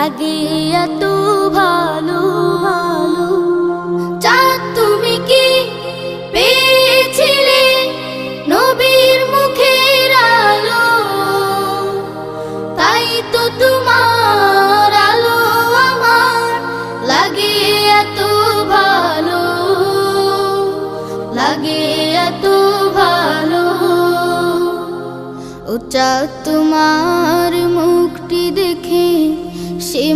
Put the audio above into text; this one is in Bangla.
লাগে এত ভালো। চাঁদ তুমি কি পেয়েছিলে নবীর মুখের আলো, তাই তো তোমার আলো আমার লাগে এত ভালো, লাগে এত ভালো। ও চাঁদ তোমার মুখটি দেখে সে